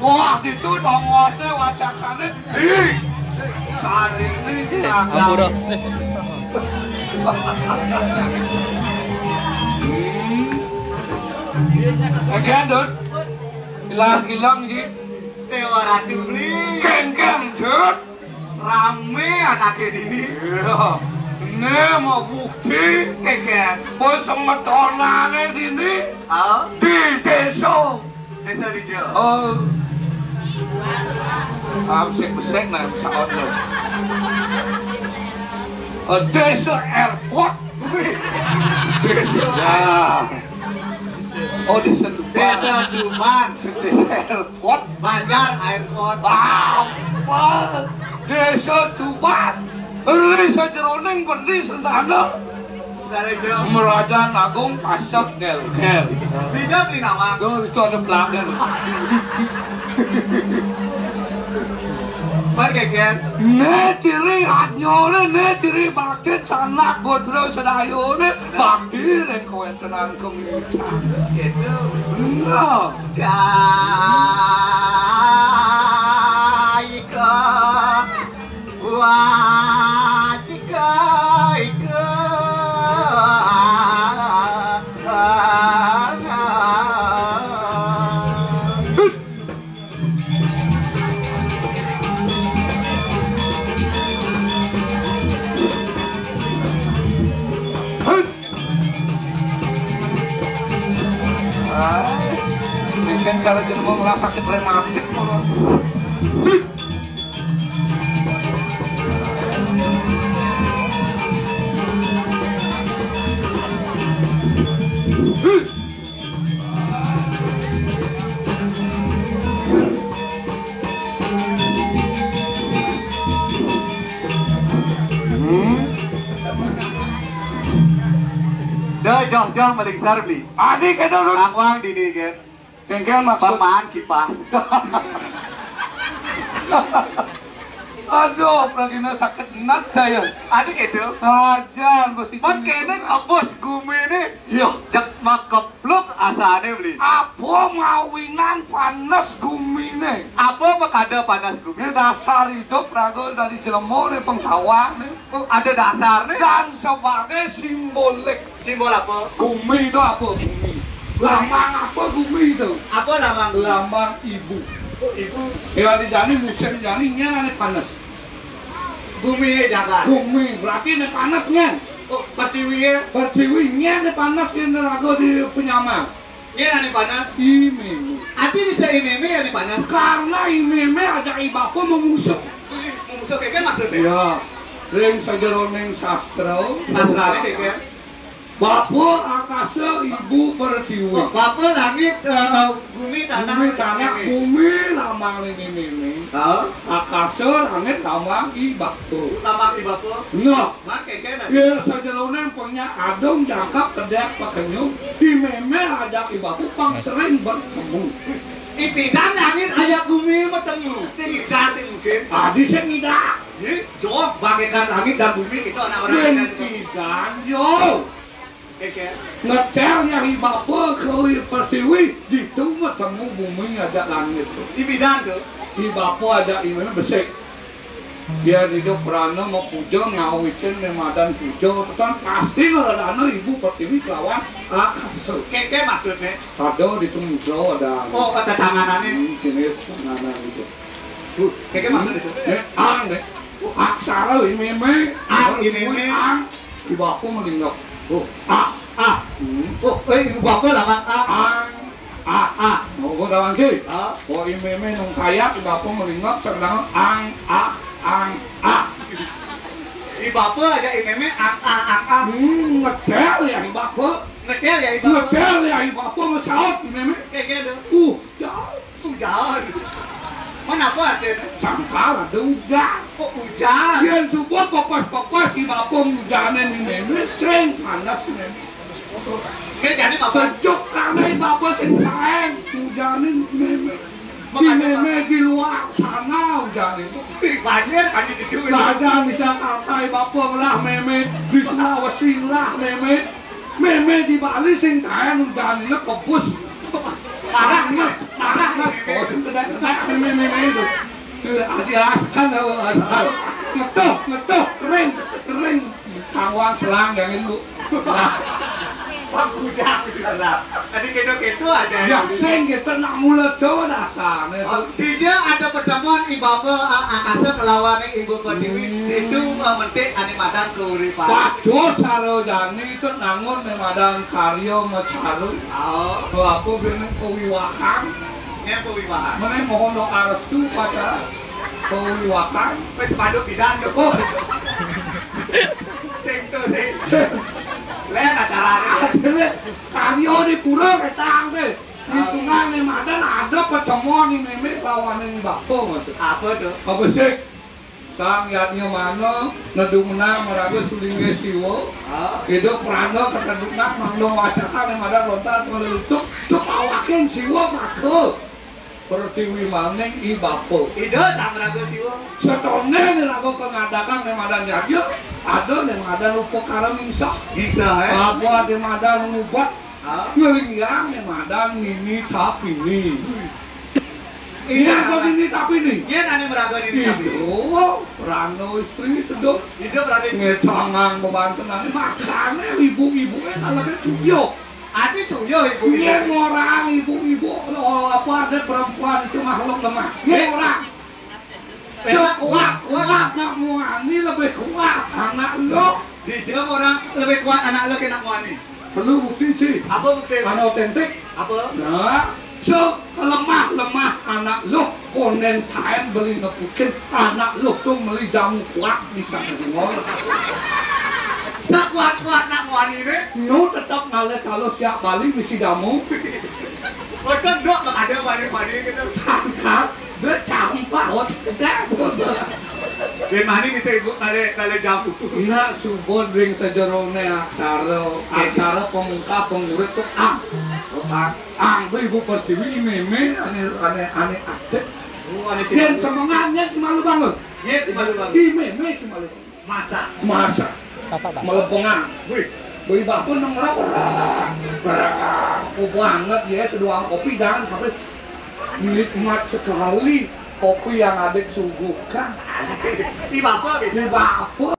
Wah, itu dongosnya wacakannya. Ih, saling ini. Ampura. Again, Dut. Hilang-hilang, Ji. Dewa Ratu beli. Keng-keng, Dut. Rame anaknya ini. Iya. Ini mau bukti. Keken. Bos semetonannya ini. Oh, Di desa. desa di Jawa. Oh. Besek-besek nah bisa ono. Desa airport. Ya. Oh desa Duman. Desa Duman. Desa airport. Banjar airport. Apa? Desa Duman. Desa Jeroning perdi sentana. Dari Jawa. Merajaan Agung Pasok Gel-gel. Di Jawa di nama. Tuh itu ada pelanggan. Ban keken. Ne ciri hatnyone, ne ciri bakit sanak godro sedayone, bakti yang kowe tenang kemitan. Gitu. Nah, Gaika wajikaika bikin kalau jadi mau merasa sakit rematik malah. Dah jong balik beli. Adik itu dulu. Angwang di ini kan. Kengkel maksud. Pamaan kipas. Aduh, pragina sakit nat saya. Adik itu. Ajan bos itu. Pan kene kebos gumi ini. Iya. Jak makepluk asane beli. Apa ngawinan panas gumine? Apa kada panas gumi? Ini dasar hidup rago dari jelemo nih penggawa nih. Oh, ada dasar nih. Dan sebagai simbolik. Simbol apa? Gumi itu apa gumi? Lambang apa gumi itu? Apa lambang? Lambang ibu. Oh, ibu. Ya dijani musim janinya nih panas. Gumi jaga. Gumi berarti nih panasnya. Oh, pertiwi. Pertiwinya nih panas yang rago di penyama. Ini nani panas. Imeme. Ati bisa imeme ya di panas. Karena imeme aja ibaku memusuh. Musuh keken maksudnya? Iya. Ring sajeroning sastra. Sastrane keken. Bapak akasa ibu pertiwi. Bapak langit bumi tanah. Bumi tanah bumi lambang ini. Oh, Akasa langit lambang ibaktu. lambang di bapak. Nah, Mak keken. ya sajeroning punya adong jangkap kedek pakenyum. Imeme aja ibaku pang sering bertemu. Ipinan langit ayat bumi bertemu. Sehingga mungkin. Adi senida. Jawab bagaikan langit dan bumi itu orang-orang yang Tidak, yo. keken. Ngecelnya ibapa ke pertiwi ditunggu temu bumi ada langit. Di bidan tuh. Ibapa ada ini besek. Dia hidup prana mau puja ngawitin nemadan puja kan pasti ngeladana ibu pertiwi kelawan akasa. Keken maksudnya. Ada di tunggu ada. Oh, ada tanganannya. Jenis tanganan itu. Keken maksudnya. Ang deh. Aksara ini me. Ang ini me. Ang. Ibapa melingap. Oh, ah. Oh, ibu bapak lambang Ang. Mau gua dawan sih. Ah. Oh imeme nung kaya ibapa melingap sedang ang. Ibu bapak aja imeme ang. Ngedel ya ibapa. Ngedel ya ibu bapak. Ngedel ya ibapa ngesaut imeme. Keken tuh. Jauh. Jalan. Kenapa ada? Sangkal ada hujan. Kok hujan? Yang subuh papas si bapung hujanan ni meme sering panas meme. Ini jadi bapak. Sejuk karena bapak sentaen hujanan meme. Si meme di luar sana hujan itu. Banjir kan di situ. Saja di Jakarta bapung lah meme, di Sulawesi lah meme. Meme di Bali sentaen hujan itu kebus. Marah, Oh, sudah meme itu. Adiaskan ngetuk, kering, tawang selang yang itu. Bang hujan gitu lah. Tadi kedo aja. Ya sing kita nak mula coba dasar. Dia ada pertemuan ibu akasa kelawan ibu pertiwi itu mentik ane madang keuripan. Waduh cara jani itu nangun nih madang karyo mecaru. Oh, Aku bilang kewiwakan. yang kewibahan. Mana mohon lo restu pada kewiwakan. Wes padu bidan tuh. Oh, Sing tuh sing. Lihat acaranya. akhirnya karyo di pura ketang deh. Hitungan nih madang ada pertemuan nih meme lawan ini bapung maksud. Apa tuh? Apa sih? Sang yatnya mana, nedung menang meraga sulingnya siwo. Itu peranda ketenduknak mangdong wacakan yang ada lontar melutuk. Tuk awakin siwo makro. Pertiwi maneng i bapo. Itu sama ragu siwo. Setone nih lagu pengadakan yang ada nyadnya. Ada yang ada lupa karena mingsa. Bisa Apa yang ada ngubat. Ngelingang yang ada ini tapi ini. Ini apa ini tapi ini? Iya nani meragu ini tapi. Itu, peranda istri sedok. Itu berarti. Ngetangan membantu nanti makannya ibu-ibu anaknya tuyuk. Adi tuh yo ibu. Dia orang ibu-ibu apa ada perempuan itu makhluk lemah. Dia orang. Kuat nak muani lebih kuat anak lo. Di jam orang lebih kuat anak lo kena muani. Perlu bukti sih. Apa bukti? Mana otentik? Apa? Nah, lemah anak lo konen kain beli nepukin anak lo tuh beli jamu kuat di sana ngol. Tak kuat nak muani ini. No tetap ngalir kalau siap balik misi jamu. Betul dok ada muani gitu. Sangkal, bercampak, tidak. Di mana bisa ibu kali jamu? Ina subon ring sejerone aksara pemuka pengurit tuh ang. Ibu pertiwi meme aneh aktif. Dan semangatnya cuma lu bangun. Yes, malu bang. Di meme cuma lu. Masa. Melepengan. Beli bakun ngerap. Banget ya seduang kopi jangan sampai nikmat sekali kopi yang adik suguhkan. Di bapak gitu. Di bapak.